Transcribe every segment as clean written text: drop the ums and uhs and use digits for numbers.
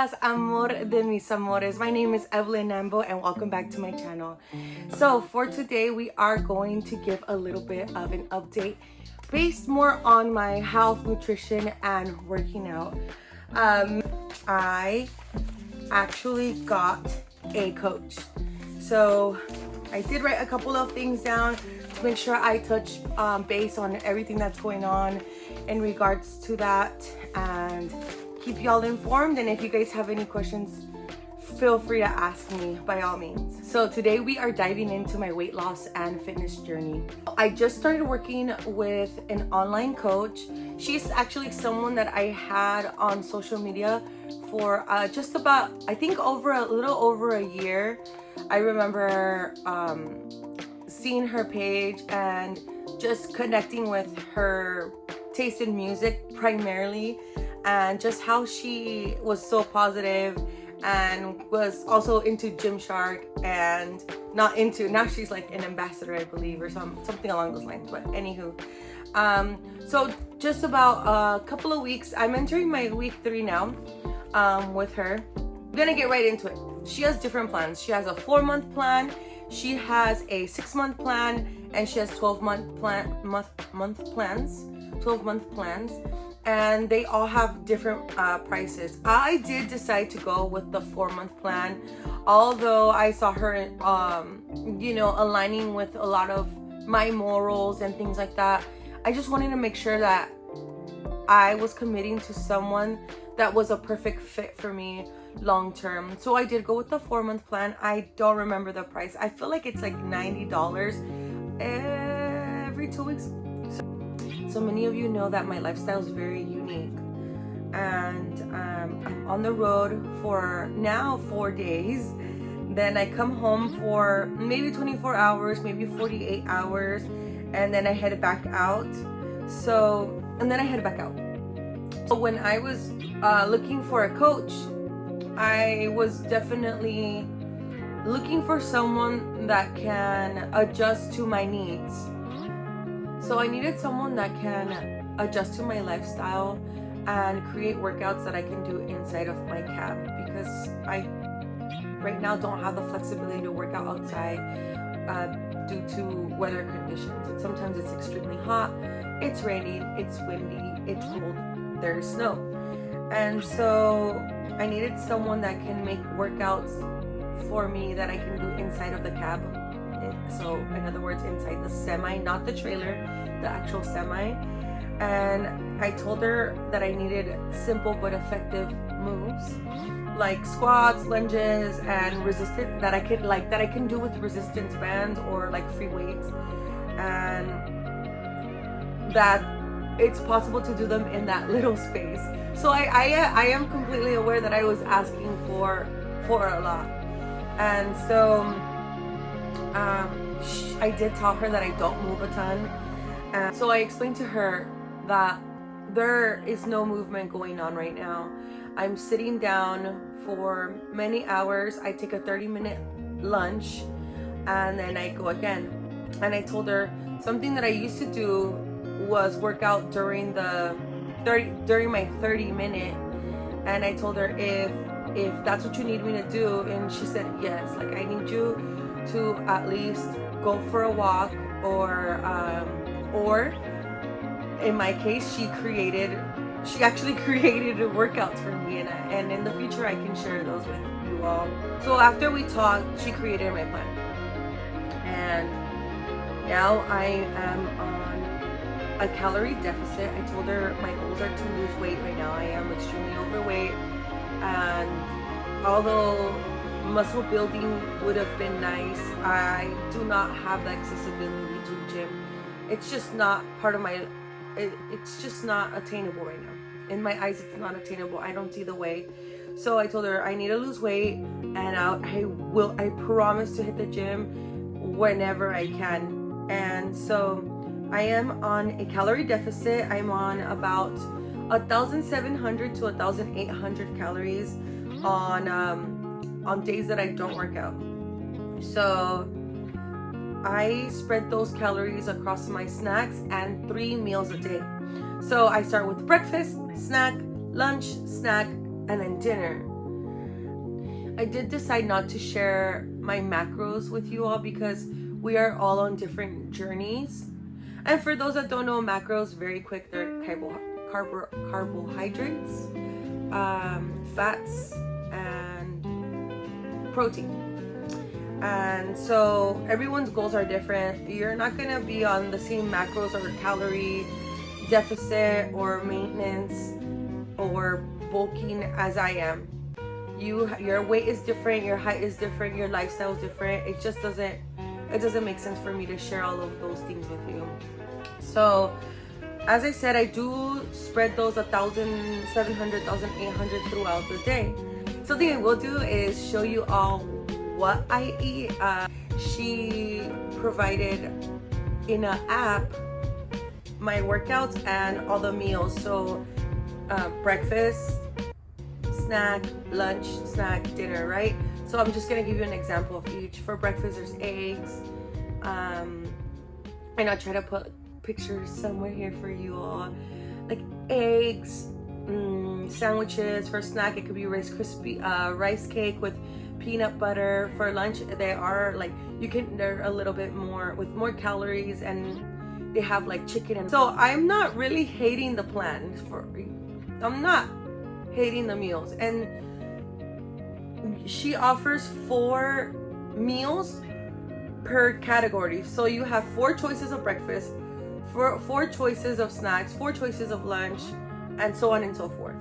estás, amor de mis amores? My name is Evelyn Nambo and welcome back to my channel. So for today, we are going to give a little bit of an update based more on my health, nutrition, and working out. I actually got a coach. So I did write a couple of things down to make sure I touch base on everything that's going on in regards to that and keep y'all informed. And if you guys have any questions, feel free to ask me by all means. So today we are diving into my weight loss and fitness journey. I just started working with an online coach. She's actually someone that I had on social media for just about, I think a little over a year. I remember seeing her page and just connecting with her taste in music primarily, and just how she was so positive and was also into Gymshark and not into, now she's like an ambassador, I believe, or something along those lines. But anywho, so just about a couple of weeks, I'm entering my week 3 now with her. I'm gonna get right into it. She has different plans. She has a 4-month plan, she has a 6-month plan, and she has 12-month plans, and they all have different prices. I did decide to go with the 4-month plan, although I saw her aligning with a lot of my morals and things like that. I just wanted to make sure that I was committing to someone that was a perfect fit for me long term. So I did go with the 4-month plan. I don't remember the price. I feel like it's like $90 every 2 weeks. So many of you know that my lifestyle is very unique, and I'm on the road for now 4 days. Then I come home for maybe 24 hours, maybe 48 hours, and then I head back out. So when I was looking for a coach, I was definitely looking for someone that can adjust to my needs. So I needed someone that can adjust to my lifestyle and create workouts that I can do inside of my cab, because I right now don't have the flexibility to work out outside due to weather conditions. And sometimes it's extremely hot, it's raining, it's windy, it's cold, there's snow. And so I needed someone that can make workouts for me that I can do inside of the cab. So in other words, inside the semi, not the trailer, the actual semi. And I told her that I needed simple but effective moves like squats, lunges, and resistance that I can do with resistance bands or like free weights, and that it's possible to do them in that little space. So I am completely aware that I was asking for a lot. And so I did tell her that I don't move a ton. And so I explained to her that there is no movement going on right now. I'm sitting down for many hours. I take a 30-minute lunch and then I go again. And I told her something that I used to do was work out during my 30-minute. And I told her if that's what you need me to do, and she said yes. Like, I need you to at least go for a walk, or in my case, she actually created workouts for me, and in the future I can share those with you all. So after we talked, she created my plan, and now I am on a calorie deficit. I told her my goals are to lose weight. Right now I am extremely overweight, and although muscle building would have been nice, I do not have the accessibility to the gym. It's just not part of my, it's just not attainable right now. In my eyes, it's not attainable. I don't see the way. So I told her I need to lose weight, and I promise to hit the gym whenever I can. And so I am on a calorie deficit. I'm on about 1,700 to 1,800 calories on days that I don't work out. So I spread those calories across my snacks and 3 meals a day. So I start with breakfast, snack, lunch, snack, and then dinner. I did decide not to share my macros with you all because we are all on different journeys. And for those that don't know, macros, very quick, they're carbohydrates, fats, and protein. And so everyone's goals are different. You're not gonna be on the same macros or calorie deficit or maintenance or bulking as I am. Your weight is different, your height is different, your lifestyle is different. It doesn't make sense for me to share all of those things with you. So as I said, I do spread those 1,700, 1,800 throughout the day. Something I will do is show you all what I eat. She provided in an app my workouts and all the meals. So breakfast, snack, lunch, snack, dinner, right? So I'm just gonna give you an example of each. For breakfast, there's eggs. And I'll try to put pictures somewhere here for you all. Like eggs, sandwiches. For snack, it could be rice cake with peanut butter. For lunch, they are like, they're a little bit more with more calories, and they have like chicken. And so I'm not really hating the plan. I'm not hating the meals. And she offers 4 meals per category. So you have 4 choices of breakfast, 4 choices of snacks, 4 choices of lunch, and so on and so forth.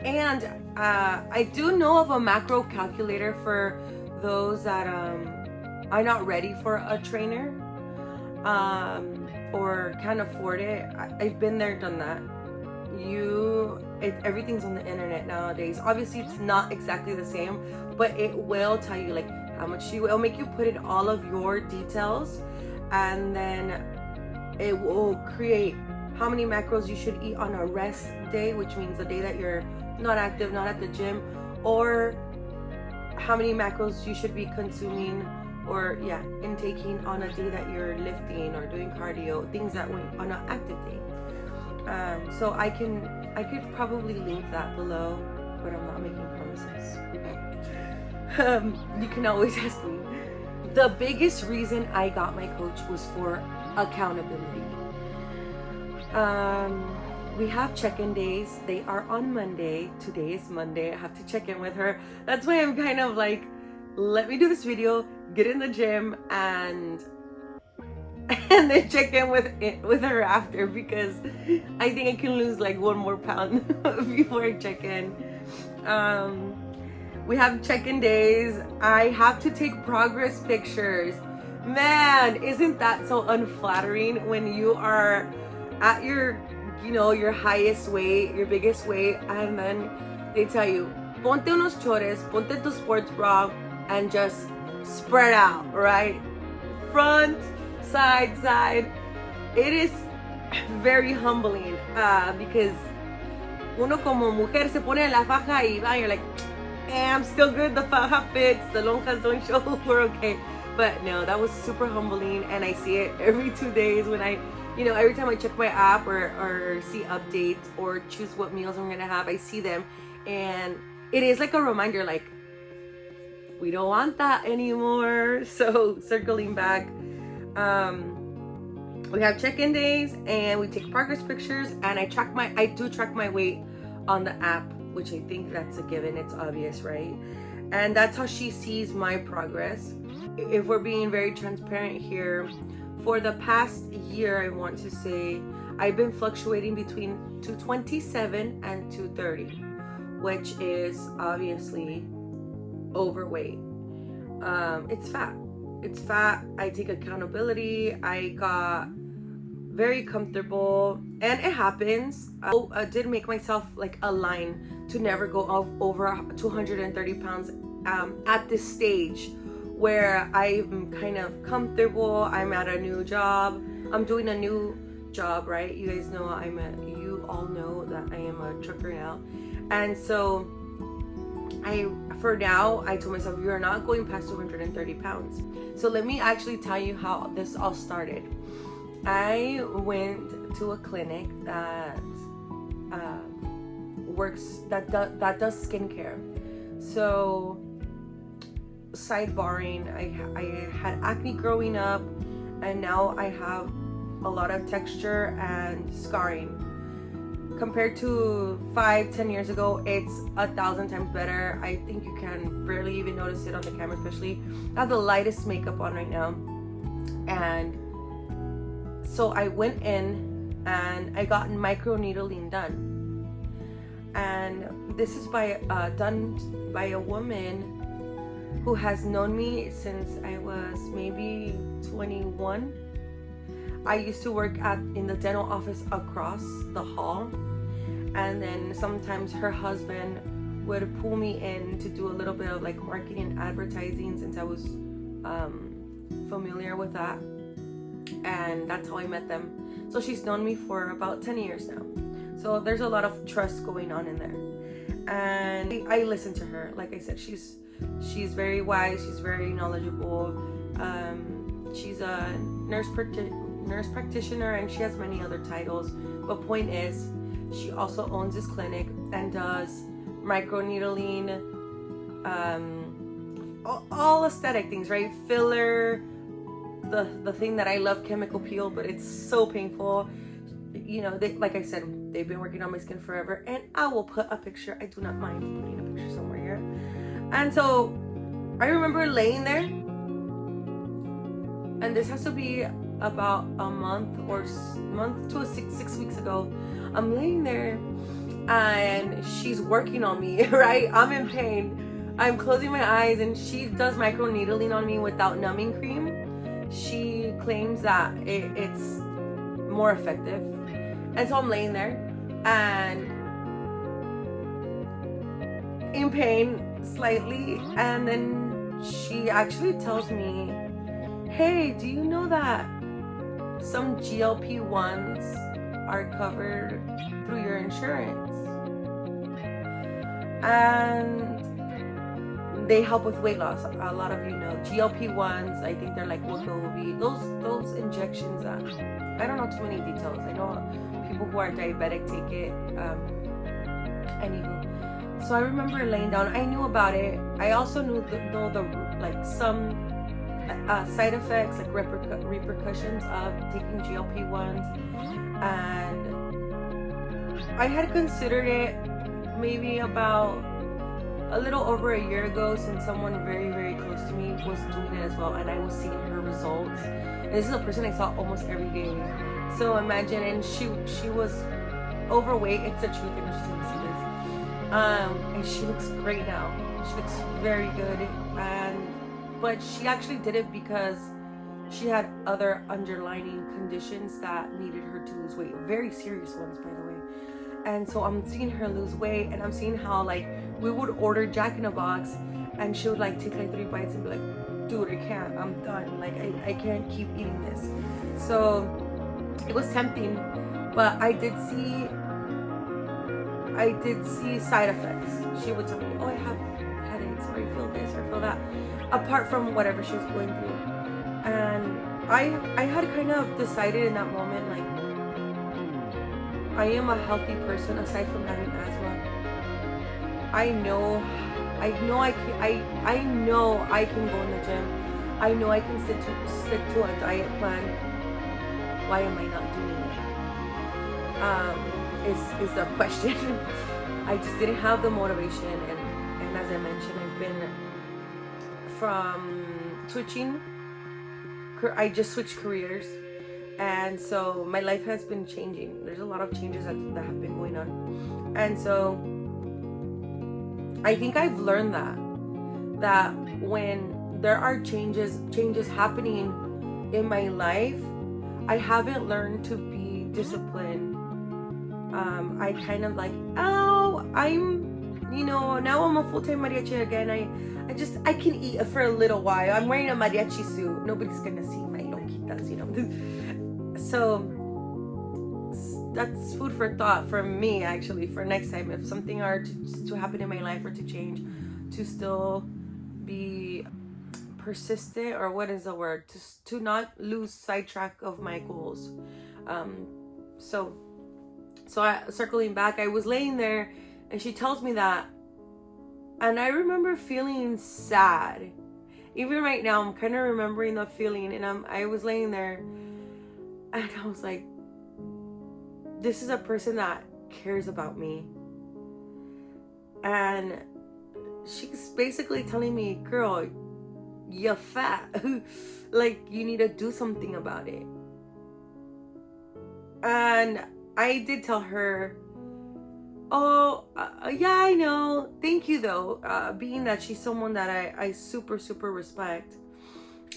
And I do know of a macro calculator for those that are not ready for a trainer or can't afford it. I've been there, done that. Everything's on the internet nowadays. Obviously, it's not exactly the same, but it will tell you like how much it'll make you put in all of your details, and then it will create how many macros you should eat on a rest day, which means the day that you're not active, not at the gym, or how many macros you should be consuming or intaking on a day that you're lifting or doing cardio, things that went on an active day. So I could probably link that below, but I'm not making promises. You can always ask me. The biggest reason I got my coach was for accountability. We have check-in days. They are on Monday. Today is Monday. I have to check in with her. That's why I'm kind of like, let me do this video, get in the gym, and then check in with her after, because I think I can lose like 1 more pound before I check in. We have check-in days. I have to take progress pictures. Man, isn't that so unflattering when you are at your highest weight, your biggest weight, and then they tell you, ponte unos chores, ponte tu sports bra, and just spread out, right? Front, side. It is very humbling because uno como mujer se pone la faja y va, you're like, I'm still good, the faja fits, the lonjas don't show, we're okay. But no, that was super humbling, and I see it every 2 days when every time I check my app or see updates or choose what meals I'm gonna have, I see them, and it is like a reminder, like, we don't want that anymore. So circling back, we have check-in days and we take progress pictures, and I do track my weight on the app, which I think that's a given, it's obvious, right? And that's how she sees my progress. If we're being very transparent here, for the past year, I want to say I've been fluctuating between 227 and 230, which is obviously overweight. It's fat. I take accountability. I got very comfortable, and it happens. I did make myself like a line to never go over 230 pounds at this stage where I'm kind of comfortable. I'm at a new job. I'm doing a new job, right? You guys know you all know that I am a trucker now. And so for now, I told myself, you are not going past 230 pounds. So let me actually tell you how this all started. I went to a clinic that does skincare. So sidebarring, I had acne growing up, and now I have a lot of texture and scarring. Compared to 5-10 years ago, it's 1,000 times better. I think you can barely even notice it on the camera, especially. I have the lightest makeup on right now. And so I went in and I got microneedling done. And this is done by a woman who has known me since I was maybe 21. I used to work in the dental office across the hall, and then sometimes her husband would pull me in to do a little bit of like marketing and advertising, since I was familiar with that, and that's how I met them. So she's known me for about 10 years now, so there's a lot of trust going on in there, and I listen to her. Like I said, she's very wise, she's very knowledgeable. She's a nurse practitioner, and she has many other titles, but point is, she also owns this clinic and does microneedling, all aesthetic things, right? Filler, the thing that I love, chemical peel, but it's so painful. You know, like I said, they've been working on my skin forever, and I will put a picture. I do not mind putting a picture somewhere here. And so I remember laying there, and this has to be about a month to 6 weeks ago. I'm laying there and she's working on me, right? I'm in pain. I'm closing my eyes, and she does microneedling on me without numbing cream. She claims that it's more effective. And so I'm laying there and in pain slightly, and then she actually tells me, hey, do you know that some GLP-1s are covered through your insurance, and they help with weight loss? A lot of you know GLP-1s. I think they're like Wegovy, those injections that I don't know too many details. I know people who are diabetic take it. Anywho, so I remember laying down. I knew about it. I also knew the like some side effects, like repercussions of taking GLP-1s, and I had considered it maybe about a little over a year ago, since someone very, very close to me was doing it as well, and I was seeing her results. And this is a person I saw almost every day. So imagine, and she was overweight. It's the truth. I just want to see this. And she looks great now. She looks very good. But she actually did it because she had other underlying conditions that needed her to lose weight. Very serious ones, by the way. And so I'm seeing her lose weight, and I'm seeing how, like, we would order Jack in a Box, and she would like take like 3 bites and be like, dude, I can't, I'm done. Like, I can't keep eating this. So it was tempting, but I did see side effects. She would tell me, oh, I have headaches, or I feel this, or I feel that, apart from whatever she was going through. And I had kind of decided in that moment, like, I am a healthy person aside from having asthma. I know I can go in the gym. I know I can stick to a diet plan. Why am I not doing it? Is the question. I just didn't have the motivation, and as I mentioned, I've been from switching. I just switched careers. And so my life has been changing. There's a lot of changes that have been going on. And so I think I've learned that when there are changes happening in my life, I haven't learned to be disciplined. I kind of like, now I'm a full-time mariachi again. I can eat for a little while. I'm wearing a mariachi suit. Nobody's gonna see my loquitas, So that's food for thought for me, actually, for next time. If something are to happen in my life or to change, to still be persistent, or what is the word? To not lose sidetrack of my goals. So circling back, I was laying there and she tells me that, and I remember feeling sad. Even right now, I'm kind of remembering the feeling, and I was laying there, and I was like, this is a person that cares about me. And she's basically telling me, girl, you're fat. Like, you need to do something about it. And I did tell her, oh, yeah, I know. Thank you, though. Being that she's someone that I super, super respect,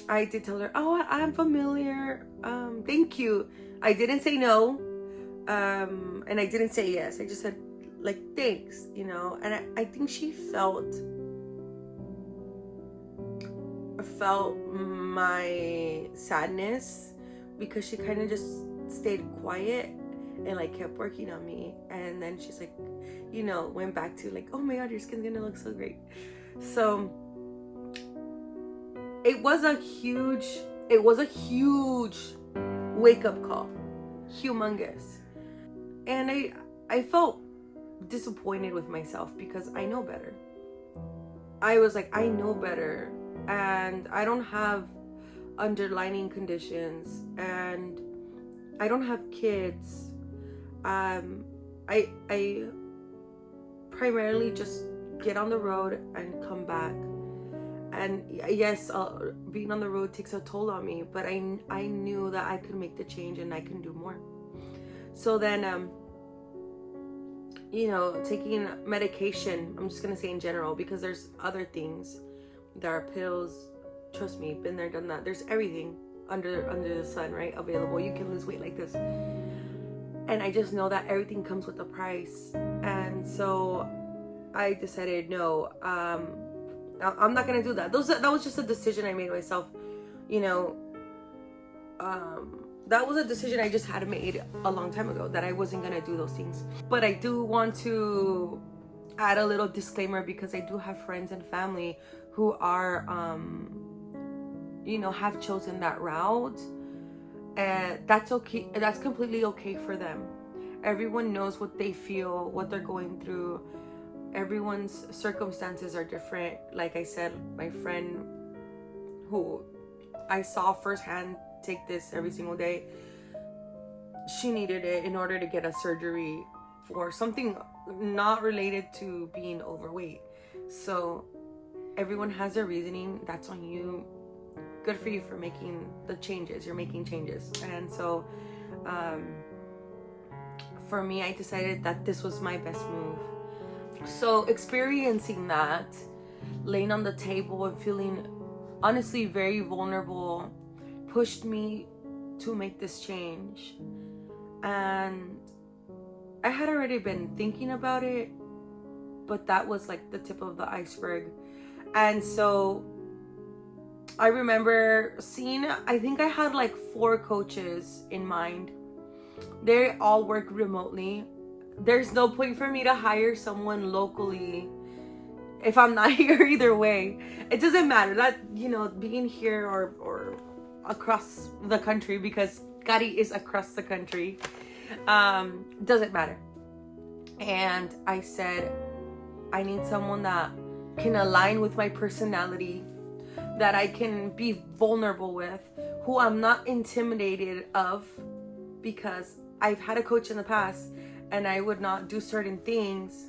I did tell her, oh, I'm familiar. Thank you. I didn't say no. And I didn't say yes. I just said, like, thanks, you know. And I think she felt my sadness, because she kind of just stayed quiet and like kept working on me. And then she's like, you know, went back to like, oh my god, your skin's gonna look so great. So it was a huge wake-up call, humongous. And I felt disappointed with myself, because I know better. I was like, I know better, and I don't have underlying conditions, and I don't have kids. I primarily just get on the road and come back. And yes, being on the road takes a toll on me, but I knew that I could make the change and I can do more. So then, you know, taking medication, I'm just gonna say in general, because there's other things. There are pills, trust me, been there, done that. There's everything under the sun, right, available. You can lose weight like this. And I just know that everything comes with a price. And so I decided, no, I'm not gonna do that. That was just a decision I made myself, you know. That was a decision I just had made a long time ago, that I wasn't gonna do those things. But I do want to add a little disclaimer, because I do have friends and family who are, you know, have chosen that route, and that's okay. That's completely okay for them. Everyone knows what they feel, what they're going through. Everyone's circumstances are different. Like I said, my friend who I saw firsthand take this every single day, she needed it in order to get a surgery for something not related to being overweight. So everyone has their reasoning. That's on you. Good for you for making the changes. You're making changes. And so for me, I decided that this was my best move. So experiencing that, laying on the table and feeling honestly very vulnerable, pushed me to make this change. And I had already been thinking about it, but that was like the tip of the iceberg. And so I remember seeing, I think I had like 4 coaches in mind. They all work remotely. There's no point for me to hire someone locally if I'm not here either way. It doesn't matter that, you know, being here or across the country, because Gary is across the country, doesn't matter. And I said, I need someone that can align with my personality, that I can be vulnerable with, who I'm not intimidated of, because I've had a coach in the past and I would not do certain things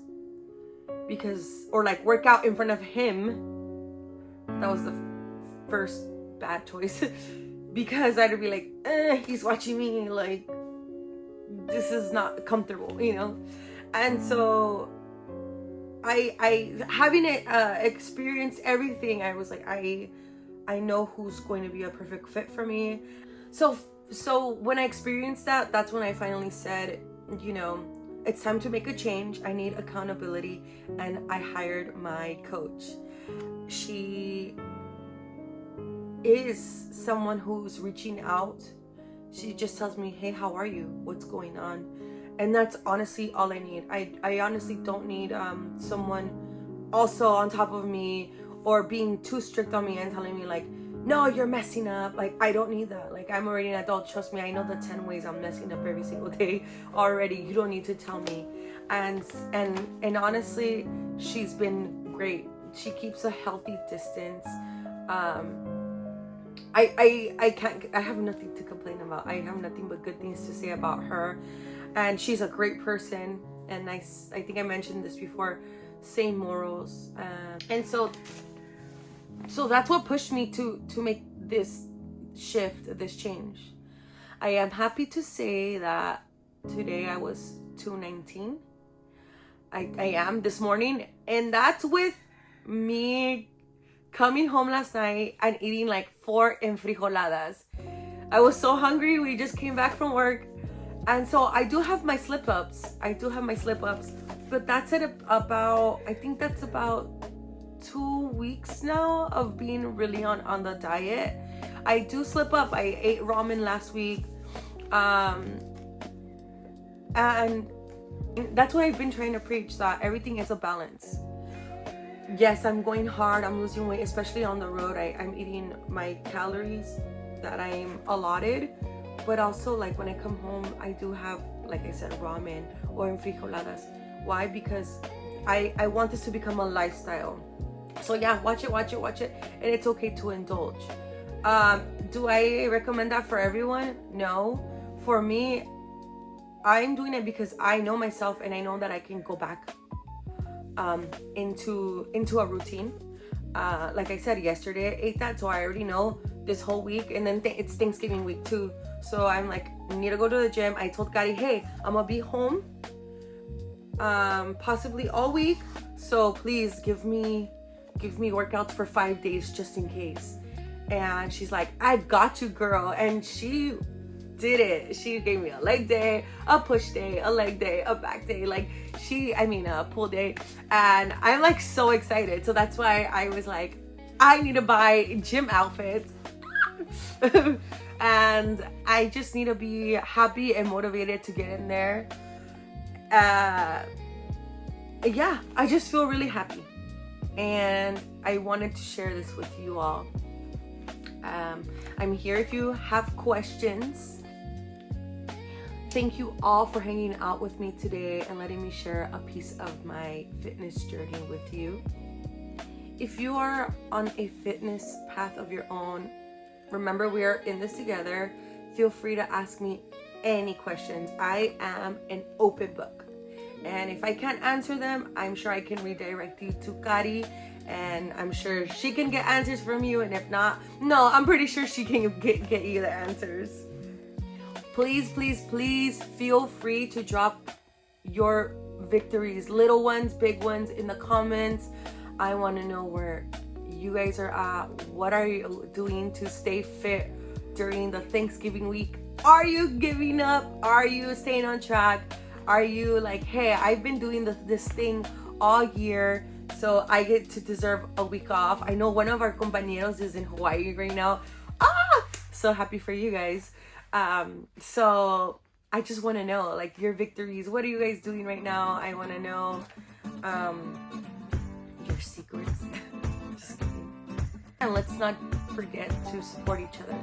because, or like work out in front of him. That was the first bad choice because I'd be like, he's watching me, like this is not comfortable, you know? And so I having it experienced everything, I was like, I know who's going to be a perfect fit for me. So when I experienced that, that's when I finally said, you know, it's time to make a change. I need accountability. And I hired my coach. She is someone who's reaching out. She just tells me, hey, how are you? What's going on? And that's honestly all I need. I honestly don't need someone also on top of me or being too strict on me and telling me like, no, you're messing up. Like, I don't need that. Like, I'm already an adult. Trust me, I know the 10 ways I'm messing up every single day already. You don't need to tell me. And honestly, she's been great. She keeps a healthy distance. I have nothing to complain about. I have nothing but good things to say about her, and she's a great person. And I think I mentioned this before, same morals, and so that's what pushed me to make this shift, this change. I am happy to say that today I was 219. I am this morning, and that's with me coming home last night and eating like 4 enfrijoladas. I was so hungry. We just came back from work, and so I do have my slip-ups. But that's at about, I think that's about 2 weeks now of being really on the diet. I do slip up. I ate ramen last week, and that's what I've been trying to preach, that everything is a balance. Yes, I'm going hard, I'm losing weight, especially on the road. I'm eating my calories that I'm allotted, but also like when I come home, I do have, like I said, ramen or enfrijoladas. Why? Because I want this to become a lifestyle. So yeah, watch it, and it's okay to indulge. Do I recommend that for everyone? No. For me, I'm doing it because I know myself, and I know that I can go back into a routine. Like I said, yesterday I ate that, so I already know this whole week, and then it's Thanksgiving week too. So I'm like, I need to go to the gym. I told Gary, hey, I'm gonna be home possibly all week, so please give me workouts for 5 days just in case. And she's like, I got you, girl. And she did it. She gave me a leg day, a push day, a leg day, a back day, like a pull day. And I'm like so excited. So that's why I was like, I need to buy gym outfits. And I just need to be happy and motivated to get in there. Yeah, I just feel really happy, and I wanted to share this with you all. I'm here if you have questions. Thank you all for hanging out with me today and letting me share a piece of my fitness journey with you. If you are on a fitness path of your own, remember we are in this together. Feel free to ask me any questions. I am an open book. And if I can't answer them, I'm sure I can redirect you to Kari, and I'm sure she can get answers from you. And if not, no, I'm pretty sure she can get you the answers. Please feel free to drop your victories, little ones, big ones, in the comments. I want to know where you guys are at. What are you doing to stay fit during the Thanksgiving week? Are you giving up? Are you staying on track? Are you like, hey, I've been doing this thing all year, so I get to deserve a week off? I know one of our compañeros is in Hawaii right now. So happy for you guys. So I just want to know, like, your victories. What are you guys doing right now? I want to know your secrets. Just kidding. And let's not forget to support each other.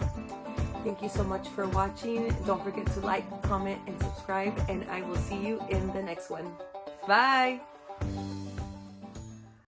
Thank you so much for watching. Don't forget to like, comment, and subscribe, and I will see you in the next one. Bye!